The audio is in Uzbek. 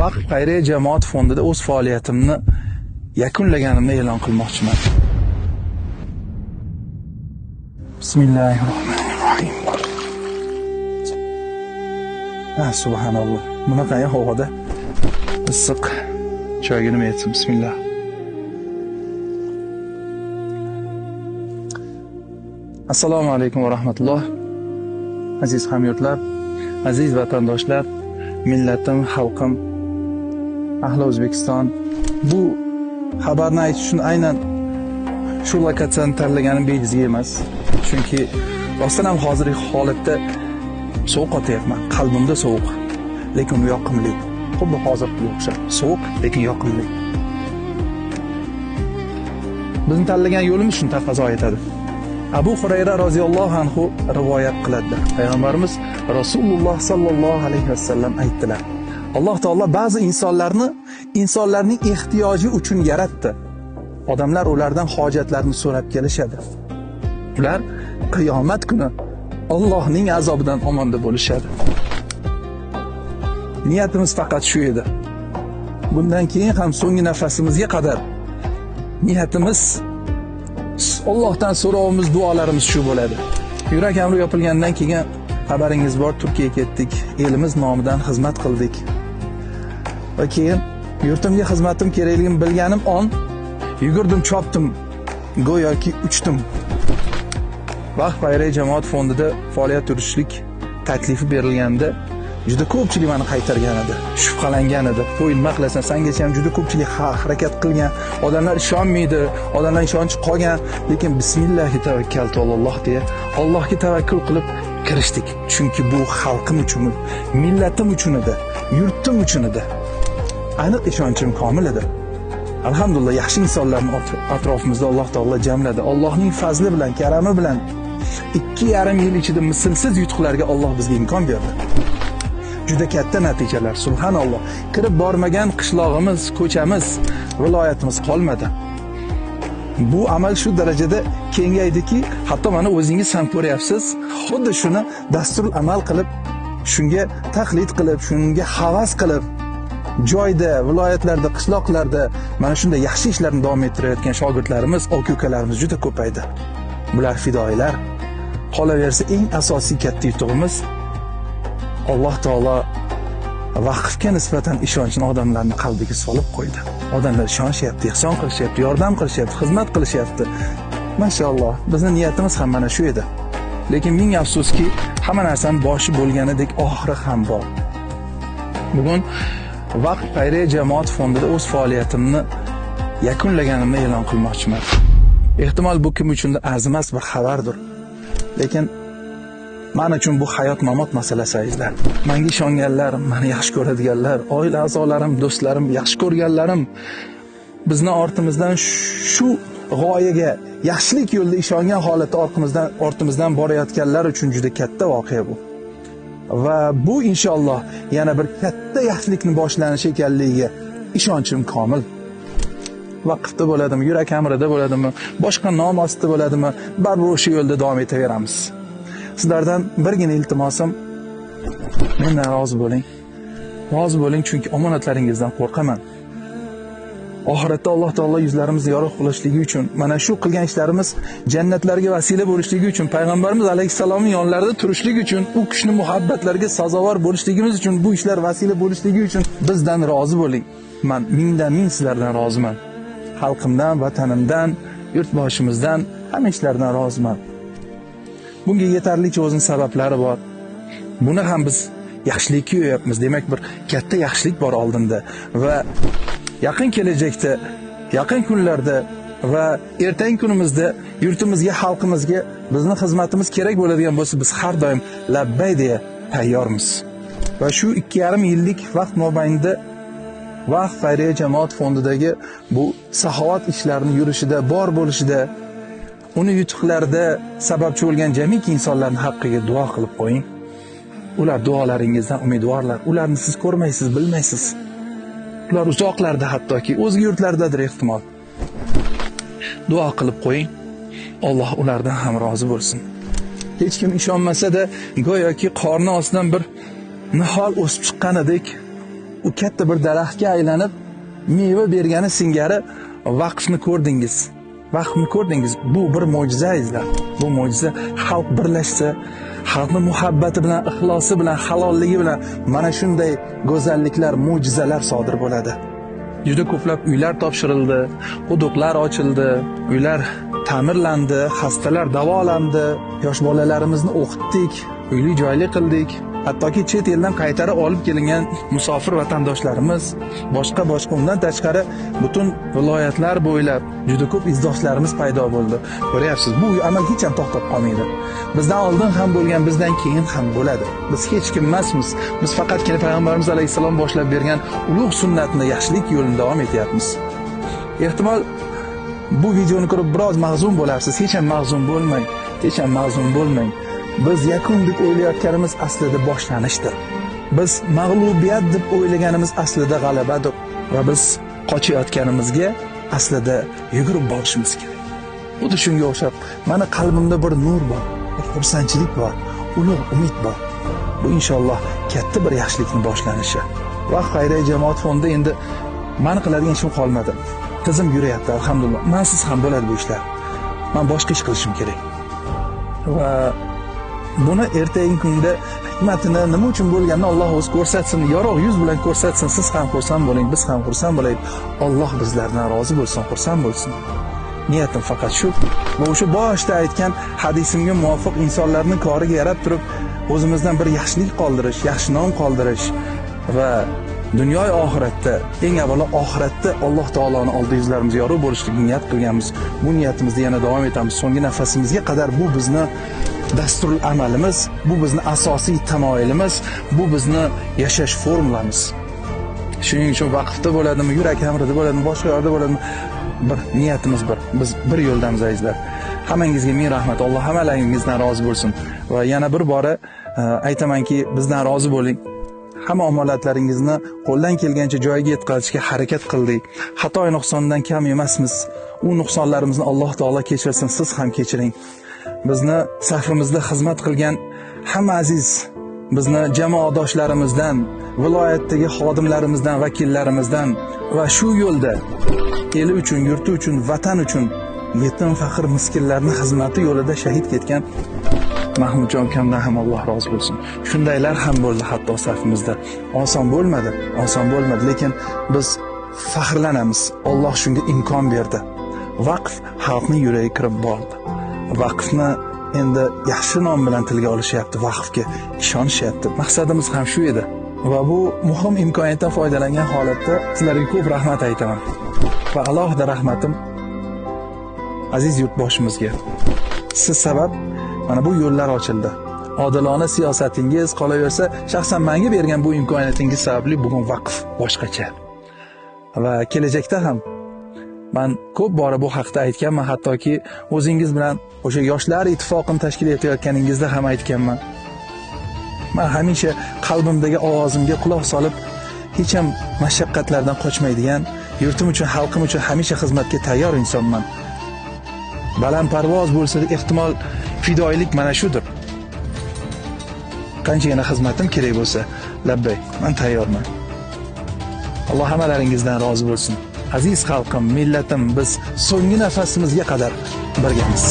Vaqf xayriya jamoat fondida o'z faoliyatimni yakunlaganimni e'lon qilmoqchiman. Bismillahirrohmanirrohim. Subhanalloh. Bunaqa havoda issiq choyga nima etsin? Bismillah. Assalomu alaykum va rahmatulloh. Aziz hamyurtlar, aziz vatandoshlar, millatim, xalqim, ahli O'zbekiston. Bu xabarni aytish uchun aynan shu lokatsiyani tanlaganim bejizga emas. Chunki rostdan ham hozirgi holatda sovuq qotyapman. Qalbimda sovuq, lekin yoqimli. Xuddi hozirga o'xshab. Sovuq, lekin yoqimli. Bizni tanlagan yo'limiz shuni taqozo etadi. Abu Hurayra roziyallohu anhu rivoyat qiladi. Payg'ambarimiz Rasululloh sallallohu alayhi vasallam aytdilar: Alloh taolo ba'zi insonlarning ehtiyoji uchun yaratdi. Odamlar ulardan hojatlarini so'rab kelishadi. Ular qiyomat kuni Allohning azobidan omonda bo'lishadi. Niyatimiz faqat shu edi. Bundan keyin ham so'nggi nafasimizga qadar niyatimiz Allohdan so'rovimiz, duolarimiz shu bo'ladi. Yurak amri yopilgandan keyin xabaringiz bor, Turkiyaga ketdik. Elimiz nomidan xizmat qildik. Va keyin yurtimga xizmatim kerakligini bilganim on yugurdim, chopdim, go'yoki uchdim. Vaqf xayriya jamoat fondida faoliyat yuritishlik taklifi berilganda juda ko'pchilik meni qaytargan edi, shubhalangan edi. Qo'y nima qilasan, sangacha ham juda ko'pchilik harakat qilgan, odamlar ishonmaydi, odamlar ishonchi qolgan, lekin bismillahi tavakkaltu alalloh deya Allohga tavakkul qilib kirishdik. Chunki bu xalqim uchun, millatim uchun edi, yurtim uchun edi. Aniq ishonchim komil edi. Alhamdulillah, yaxshi insonlarni atrofimizda Alloh taolo jamladi. Allohning fazli bilan, karami bilan 2,5 yil ichida mislsiz yutuqlarga Alloh bizga imkon berdi. Juda katta natijalar, subhanalloh. Kirib bormagan qishlog'imiz, ko'chamiz, viloyatimiz qolmadi. Bu amal shu darajada kengaydiki, hatto mana o'zingiz ham ko'ryapsiz. Xuddi shuni dasturul amal qilib, shunga taqlid qilib, shunga havas qilib, joyda, viloyatlarda, qishloqlarda mana shunday yaxshi ishlarni davom ettirayotgan shogirdlarimiz, aka-ukalarimiz juda ko'paydi. Bular fidoilar. Qolaversa eng asosiy katta yutug'imiz Alloh taolo vaqfga nisbatan ishonchni odamlarning qalbiga solib qo'ydi. Odamlar ishonishyapti, ihson qilishyapti, yordam qilishyapti, xizmat qilishyapti. Mashalloh, bizning niyatimiz ham mana shu edi. Lekin ming afsuski, hamma narsaning boshi bo'lganidek oxiri ham bor. Bugun Vaqf xayriya jamoat fondida o'z faoliyatimni yakunlaganimni e'lon qilmoqchiman. Ehtimol bu kim uchun arzimas bir xabardir. Lekin men uchun bu hayot-mamot masalasi azizlar. Menga ishonganlar, meni yaxshi ko'radiganlar, oila a'zolarim, do'stlarim, yaxshi ko'rganlarim, bizni ortimizdan shu g'oyaga, yaxshilik yo'lida ishongan holatda ortimizdan borayotganlar uchun juda katta voqea bu. Va bu inshaalloh yana bir katta yaxshilikni boshlanishi ekanligiga ishonchim komil. Vaqfda bo'ladimi, yurak amrida bo'ladimi, boshqa nom ostida bo'ladimi, baribir o'sha yo'lda davom etaveramiz. Sizlardan birgina iltimosim, mendan rozi bo'ling. Rozi bo'ling, chunki omonatlaringizdan qo'rqaman. Oxiratda Alloh taolo yuzlarimizni yorug' qilishligi uchun, mana shu qilgan ishlarimiz jannatlarga vasila bo'lishligi uchun, payg'ambarimiz alayhisalomning yonlarida turishligi uchun, u kishini muhabbatlariga sazovor bo'lishligimiz uchun, bu ishlar vasila bo'lishligi uchun bizdan rozi bo'ling. Men mingdan ming sizlardan roziman. Xalqimdan, vatanimdan, yurtboshimizdan, hamma ishlardan roziman. Bunga yetarlicha o'zining sabablari bor. Buni ham biz yaxshilikka yo'yapmiz. Demak, bir katta yaxshilik bor oldinda va yaqin kelajakda, yaqin kunlarda va ertangi kunimizda yurtimizga, xalqimizga bizning xizmatimiz kerak bo'ladigan bo'lsa, biz har doim labbay deya tayyormiz. Va shu 2,5 yillik vaqt mobaynida Vaqf xayriya jamoat fondidagi bu saxovat ishlarining yurishida, bor bo'lishida, uni yutuqlarda sababchi bo'lgan jamiki insonlarning haqqiga duo qilib qo'ying. Ular duolaringizdan umidvorlar. Ularni siz ko'rmaysiz, bilmaysiz. Ular uzoqlarda, hattoki o'zga yurtlardadir ehtimol. Duo qilib qo'ying. Alloh ulardan ham rozi bo'lsin. Hech kim ishonmasa-da, go'yoki qorni ostidan bir nihol o'sib chiqqanidek u katta bir daraxtga aylanib meva bergani singari vaqfni ko'rdingiz. Vaqfni ko'rdingiz. Bu bir mo'jiza izlar. Bu mo'jiza xalq birlashsa, xalqning muhabbati bilan, ixlosi bilan, halolligi bilan mana shunday go'zalliklar, mo'jizalar sodir bo'ladi. Juda ko'plab uylar topshirildi, quduqlar ochildi, uylar ta'mirlandi, xastalar davolandi, yosh bolalarimizni o'qitdik, uyli joyli qildik. Hattoki chet eldan qaytarib olib kelingan musofir vatandoshlarimiz, boshqa undan tashqari butun viloyatlar bo'ylab juda ko'p izdoshlarimiz paydo bo'ldi. Ko'ryapsiz, bu amal hech ham to'xtab qolmaydi. Bizdan oldin ham bo'lgan, bizdan keyin ham bo'ladi. Biz hech kim emasmiz. Biz faqatgina payg'ambarimiz alayhisalom boshlab bergan ulug' sunnatni, yaxshilik yo'lini davom etyapmiz. Ehtimol bu videoni ko'rib biroz mahzun bo'larsiz. Hech ham mahzun bo'lmang. Hech ham mahzun bo'lmang. Biz yakun deb o'ylayotganimiz aslida boshlanishdir. Biz mag'lubiyat deb o'ylaganimiz aslida g'alabadir va biz qochayotganimizga aslida yugurib borishimiz kerak. Xuddi shunga o'xshab, meni qalbimda bir nur bor, bir xursandchilik bor, ulug' umid bor. Bu inshaalloh katta bir yaxshilikning boshlanishi. Va xayriya jamoat fondi endi meni qiladigan ishim qolmadi. Tizim yurayapti, alhamdulillah. Mensiz ham bo'ladi bu ishlar. Men boshqa ish qilishim kerak. Va buni ertangi kunda hikmatini nima uchun bo'lganini Alloh o'zi ko'rsatsin, yorug' yuz bilan ko'rsatsin. Siz ham xursand bo'ling, biz ham xursand bo'laylik. Alloh bizlardan rozi bo'lsin, xursand bo'lsin. Niyatim faqat shu. Va o'sha boshda aytgan hadisimga muvofiq insonlarning koriga yarab turib, o'zimizdan bir yaxshilik qoldirish, yaxshi nom qoldirish va dunyo va oxiratda, eng avvalo oxiratda Alloh taoloning oldida yuzlarimiz yorug' bo'lishlikni niyat qilganmiz. Bu niyatimizda yana davom etamiz. So'nggi nafasimizga qadar bu bizni dasturul amalimiz, bu bizni asosiy tamoyilimiz, bu bizni yashash formulamiz. Shuning uchun vaqfda bo'ladimi, yurak amrida bo'ladimi, boshqa yerda bo'ladimi, bir niyatimiz bir. Biz bir yo'ldamiz azizlar. Hammangizga ming rahmat. Alloh hammalaringizdan rozi bo'lsin. Va yana bir bora aytamanki, bizdan rozi bo'ling. Hamma omonatlaringizni qo'ldan kelgancha joyiga yetkazishga harakat qildik. Xato nuqsondan kam emasmiz. U nuqsonlarimizni Alloh taolo kechirsin, siz ham kechiring. Bizni safimizda xizmat qilgan hamma aziz, bizni jamoadoshlarimizdan, viloyatdagi xodimlarimizdan, vakillarimizdan va shu yo'lda eli uchun, yurti uchun, vatan uchun yetim, faqir, miskinlarning xizmati yo'lida shahid ketgan Mahmudjon ukamdan ham Alloh rozi bo'lsin. Shundaylar ham bo'ldi hatto safimizda. Oson bo'lmadi, lekin biz faxrlanamiz. Alloh shunga imkon berdi. Vaqf xalqning yuragiga kirib bordi. Vaqfni endi yaxshi nom bilan tilga olishyapti, vaqfga ishonishyapti. Maqsadimiz ham shu edi. Va bu muhim imkoniyatdan foydalangan holatda sizlarga ko'p rahmat aytaman. Va alohida rahmatim aziz yurtboshimizga. Siz sabab mana bu yo'llar ochildi. Odilona siyosatingiz qolaversa, shaxsan menga bergan bu imkoniyatingiz sababli bugun vaqf boshqacha. Va kelajakda ham men ko'p bora bu haqda aytganman, hattoki o'zingiz bilan o'sha yoshlar ittifoqini tashkil etayotganingizda ham aytganman. Men hamisha qalbimdagi ovozimga quloq solib, hech ham mashaqqatlardan qochmaydigan, yurtim uchun, xalqim uchun hamisha xizmatga tayyor insonman. Balandparvoz bo'lsa, ehtimol fidoilik mana shudir. Qanchagina xizmatim kerak bo'lsa, labbay, men tayyorman. Alloh hammalaringizdan rozi bo'lsin. Aziz xalqim, millatim, biz so'nggi nafasimizga qadar birgamiz.